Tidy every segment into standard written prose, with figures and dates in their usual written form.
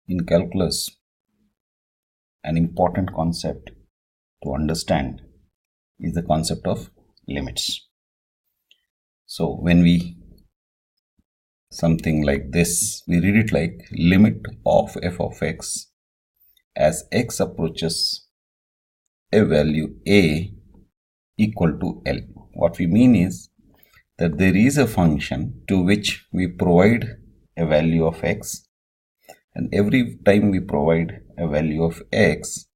In calculus, an important concept to understand is the concept of limits. So when we something like this, we read it like limit of f of x as x approaches a value a equal to L. What we mean is that there is a function to which we provide a value of x, and every time we provide a value of x,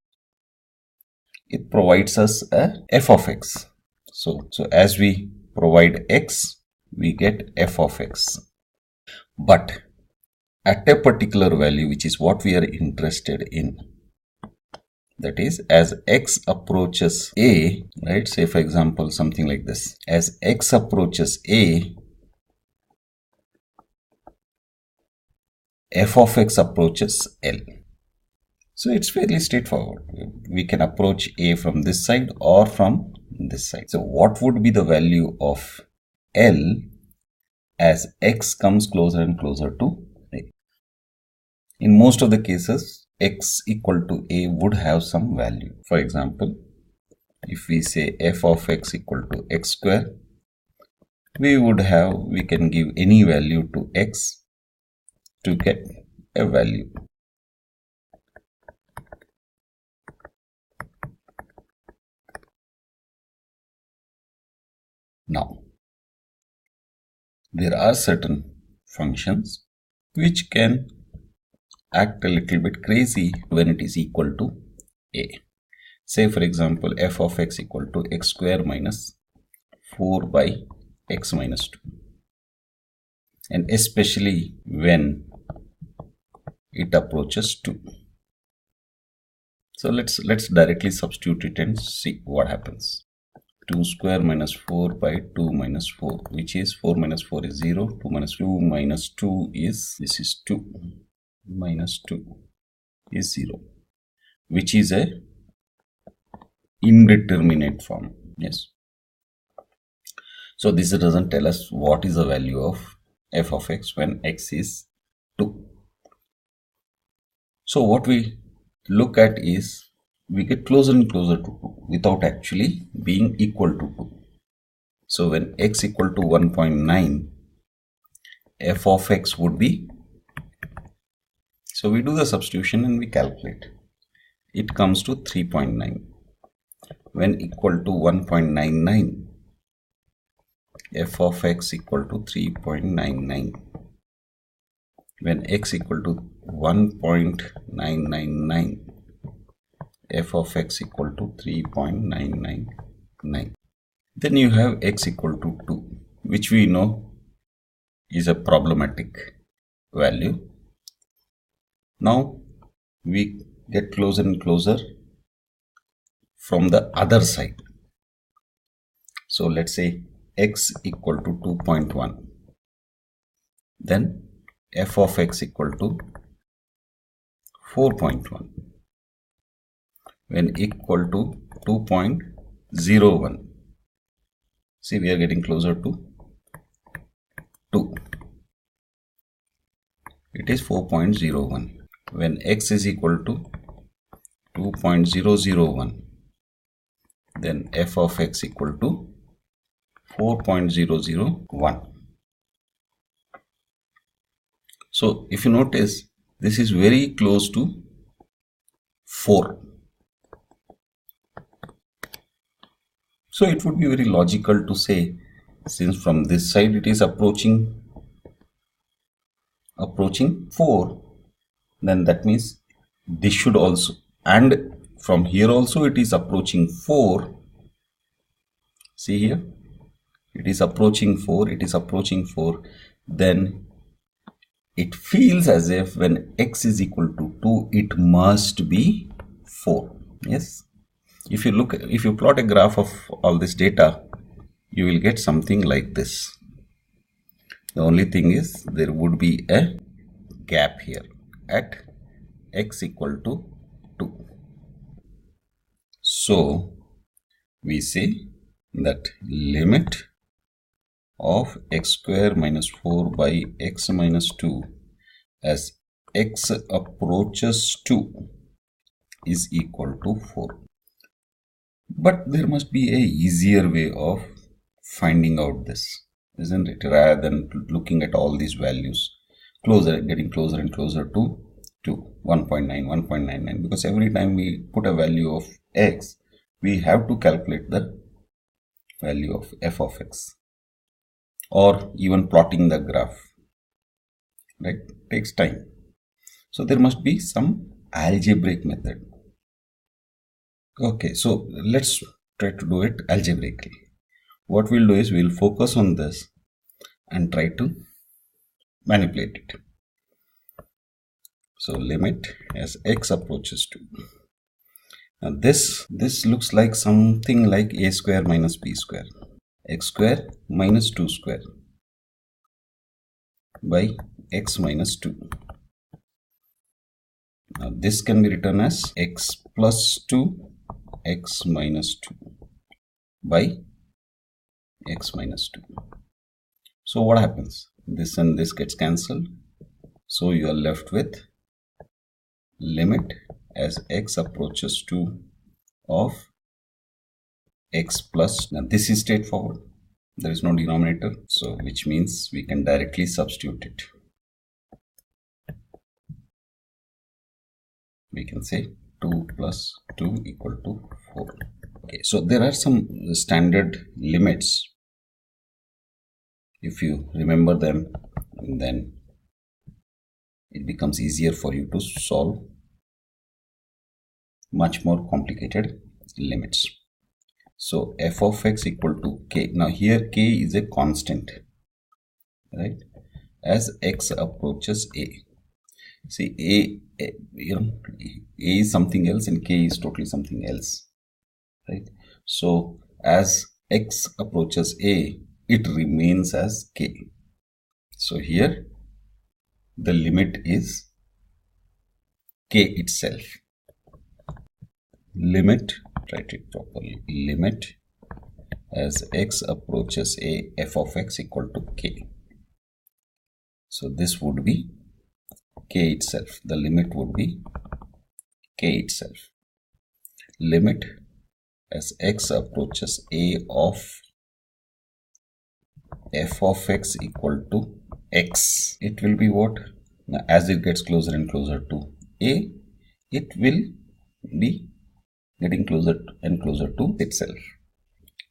it provides us a f of x. So as we provide x, we get f of x. But at a particular value, which is what we are interested in, that is, as x approaches a, right? Say for example, something like this. As x approaches a, f of x approaches L. So it's fairly straightforward. We can approach a from this side or from this side. So what would be the value of L as x comes closer and closer to a? In most of the cases, x equal to a would have some value. For example, if we say f of x equal to x square, we can give any value to x to get a value. Now, there are certain functions which can act a little bit crazy when it is equal to a. Say for example, f of x equal to x square minus 4 by x minus 2. And especially when it approaches 2. So let's directly substitute it and see what happens. 2 square minus 4 by 2 minus 4, which is 4 minus 4 is 0, 2 minus 2 minus 2 is, this is 2, minus 2 is 0, which is a indeterminate form. Yes. So this doesn't tell us what is the value of f of x when x is 2. So what we look at is we get closer and closer to 2 without actually being equal to 2. So when x equal to 1.9, f of x would be, so we do the substitution and we calculate. It comes to 3.9. When equal to 1.99, f of x equal to 3.99. When x equal to 1.999, f of x equal to 3.999. Then you have x equal to 2, which we know is a problematic value. Now we get closer and closer from the other side. So let's say x equal to 2.1. Then f of x equal to 4.1. When equal to 2.01. See, we are getting closer to 2. It is 4.01. When x is equal to 2.001, then f of x equal to 4.001. So if you notice, this is very close to 4. So it would be very logical to say, since from this side it is approaching 4, then that means this should also, and from here also it is approaching 4. See here, it is approaching 4, then it feels as if when x is equal to 2, it must be 4. Yes. If you plot a graph of all this data, you will get something like this. The only thing is there would be a gap here at x equal to 2. So we say that limit of x square minus 4 by x minus 2 as x approaches 2 is equal to 4. But there must be a easier way of finding out this, isn't it? Rather than looking at all these values, getting closer and closer to 1.9, 1.99, because every time we put a value of x, we have to calculate the value of f of x, or even plotting the graph, right? Takes time. So there must be some algebraic method. Okay, so let's try to do it algebraically. What we'll do is we'll focus on this and try to manipulate it. So limit as x approaches to. Now this looks like something like a square minus b square, x square minus 2 square by x minus 2. Now this can be written as x plus 2 x minus 2 by x minus 2. So what happens? This and this gets cancelled. So you are left with limit as x approaches 2 of x plus. Now this is straightforward. There is no denominator. So which means we can directly substitute it. We can say 2 plus 2 equal to 4. Okay, so there are some standard limits. If you remember them, then it becomes easier for you to solve much more complicated limits. So f of x equal to k. Now here k is a constant, right? As x approaches a. See, a is something else and k is totally something else, right? So as x approaches a, it remains as k. So here the limit is k itself. Limit, write it properly, limit as x approaches a, f of x equal to k. So this would be k itself. The limit would be k itself. Limit as x approaches a of f of x equal to x. It will be what? Now, as it gets closer and closer to a, it will be getting closer and closer to itself.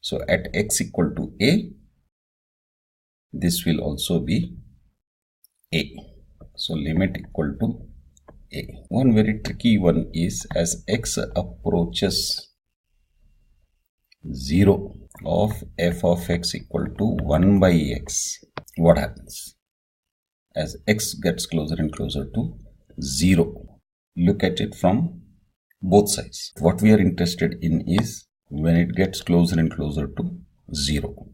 So at x equal to a, this will also be a. So limit equal to a. One very tricky one is as x approaches 0 of f of x equal to 1 by x. What happens? As x gets closer and closer to 0, look at it from both sides. What we are interested in is when it gets closer and closer to 0.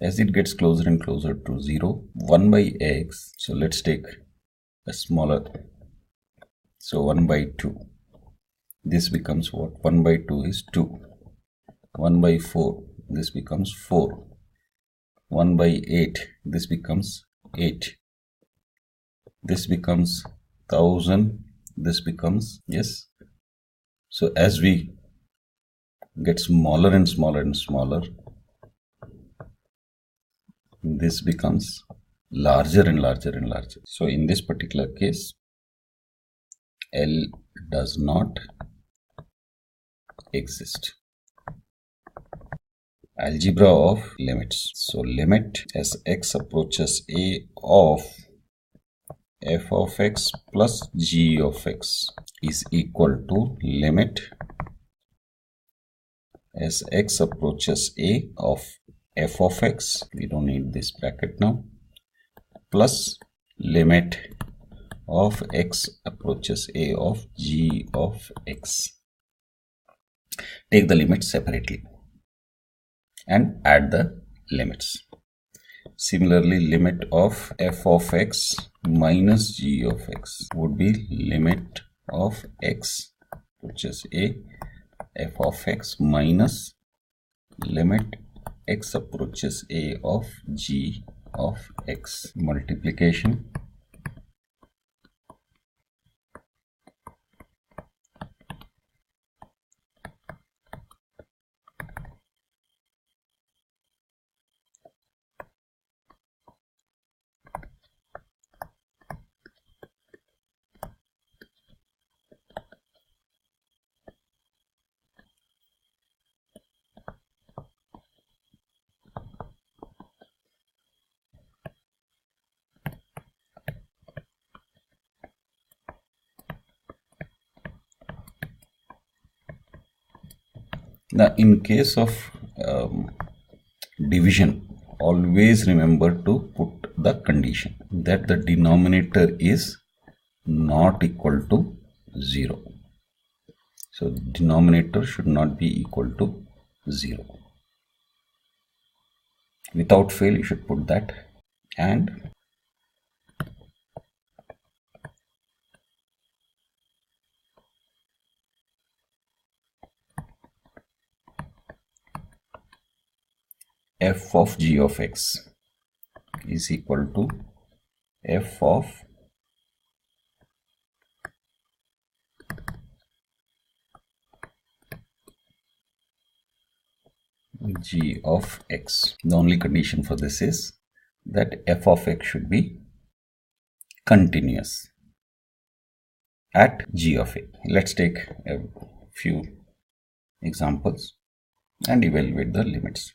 As it gets closer and closer to 0, 1 by x, so let's take a smaller, so 1 by 2. This becomes what? 1 by 2 is 2. 1 by 4, this becomes 4. 1 by 8, this becomes 8. This becomes 1000, this becomes, yes. So as we get smaller and smaller and smaller, this becomes larger and larger and larger. So in this particular case, L does not exist. Algebra of limits. So limit as x approaches a of f of x plus g of x is equal to limit as x approaches a of f of x, we don't need this bracket now, plus limit of x approaches a of g of x. Take the limits separately and add the limits. Similarly, limit of f of x minus g of x would be limit of x approaches a f of x minus limit x approaches a of g of x. Multiplication Now in case of division, always remember to put the condition that the denominator is not equal to 0. So denominator should not be equal to 0. Without fail you should put that. And f of g of x is equal to f of g of x. The only condition for this is that f of x should be continuous at g of a. Let's take a few examples and evaluate the limits.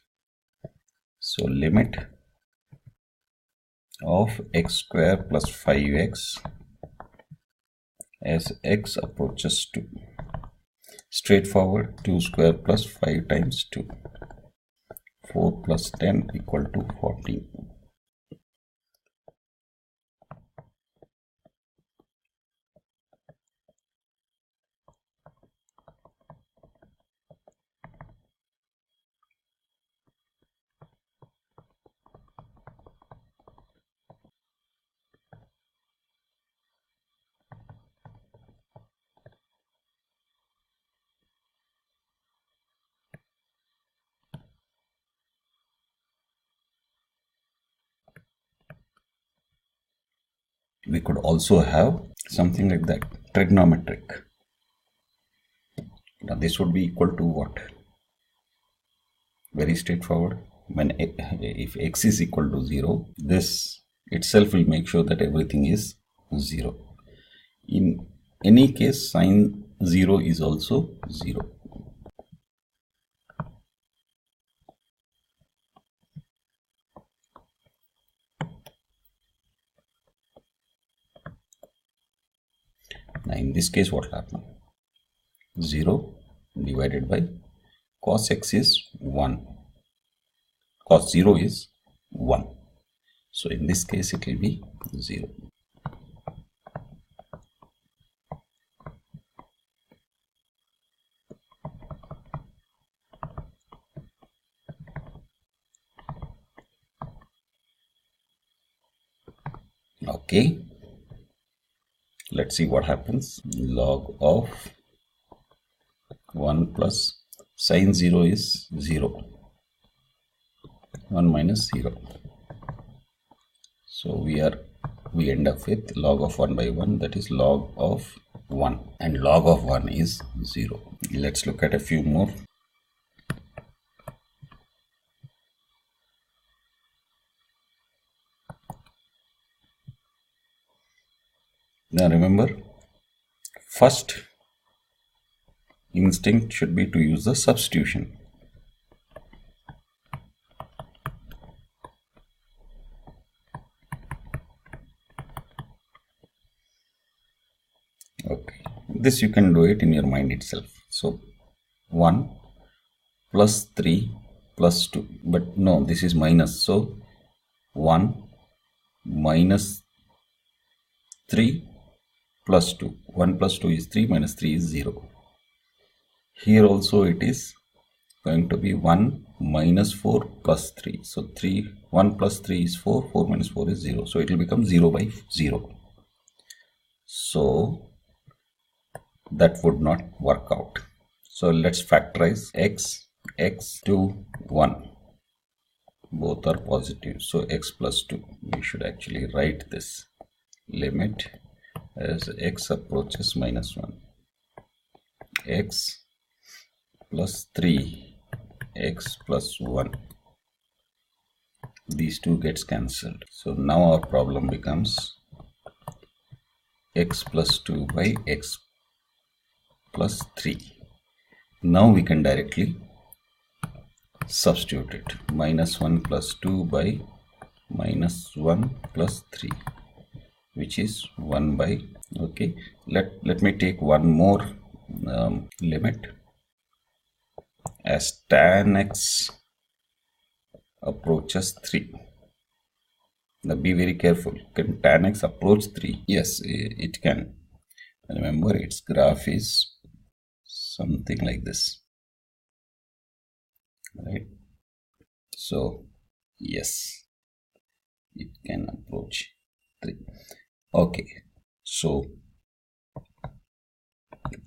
So limit of x square plus 5x as x approaches 2. Straightforward, 2 square plus 5 times 2. 4 plus 10 equal to 14. We could also have something like that, trigonometric. Now this would be equal to what? Very straightforward. When if x is equal to 0, this itself will make sure that everything is 0. In any case, sine 0 is also 0. Now in this case, what will happen? 0 divided by cos x is 1. Cos 0 is 1. So in this case, it will be 0. Okay. Let's see what happens. Log of 1 plus sine 0 is 0. 1 minus 0. So we end up with log of 1 by 1, that is log of 1, and log of 1 is 0. Let's look at a few more. Now remember, first instinct should be to use the substitution. Okay, this you can do it in your mind itself. So 1 plus 3 plus 2, but no, this is minus, so 1 minus 3 plus 2. 1 plus 2 is 3, minus 3 is 0. Here also it is going to be 1 minus 4 plus 3. So 1 plus 3 is 4, 4 minus 4 is 0. So it will become 0 by 0. So that would not work out. So let's factorize x to 1. Both are positive. So x plus 2. We should actually write this limit as x approaches minus 1. X plus 3, x plus 1. These two gets cancelled. So now our problem becomes x plus 2 by x plus 3. Now we can directly substitute it. Minus 1 plus 2 by minus 1 plus 3, which is 1 by, okay, let me take one more limit. as tan x approaches 3. Now be very careful. Can tan x approach 3? Yes, it can. Remember, its graph is something like this, right? So yes, it can approach 3. Okay, so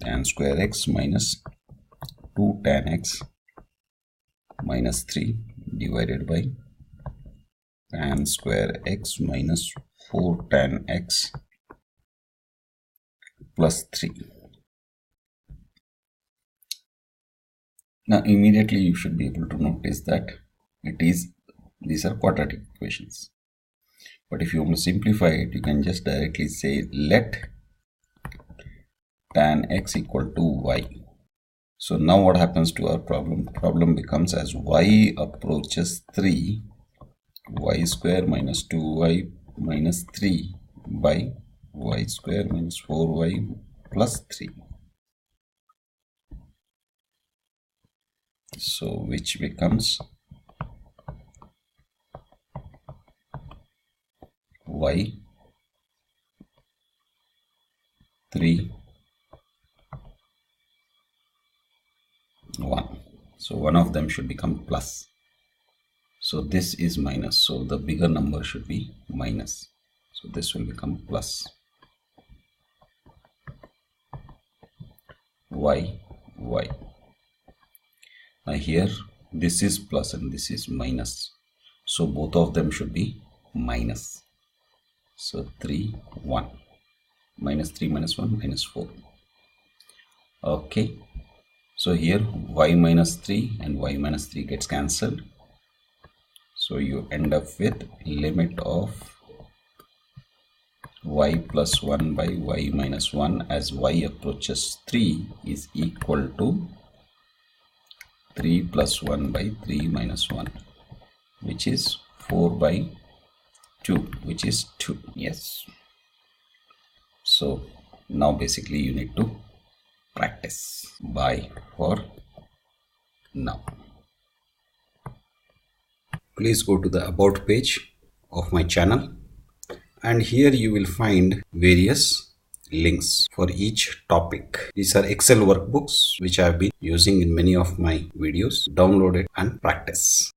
tan square x minus 2 tan x minus 3 divided by tan square x minus 4 tan x plus 3. Now immediately you should be able to notice that these are quadratic equations. But if you want to simplify it, you can just directly say let tan x equal to y. So now what happens to our problem? Problem becomes as y approaches 3, y square minus 2y minus 3 by y square minus 4y plus 3. So which becomes y 3 1. So one of them should become plus. So this is minus. So the bigger number should be minus. So this will become plus. Y. Now here this is plus and this is minus. So both of them should be minus. So 3 1. Minus 3 minus 1 minus 4. Okay. So here y minus 3 and y minus 3 gets cancelled. So you end up with limit of y plus 1 by y minus 1 as y approaches 3 is equal to 3 plus 1 by 3 minus 1, which is 4 by 2, which is 2. Yes. So now basically you need to practice. Bye for now. Please go to the about page of my channel, and here you will find various links for each topic. These are Excel workbooks which I have been using in many of my videos. Download it and practice.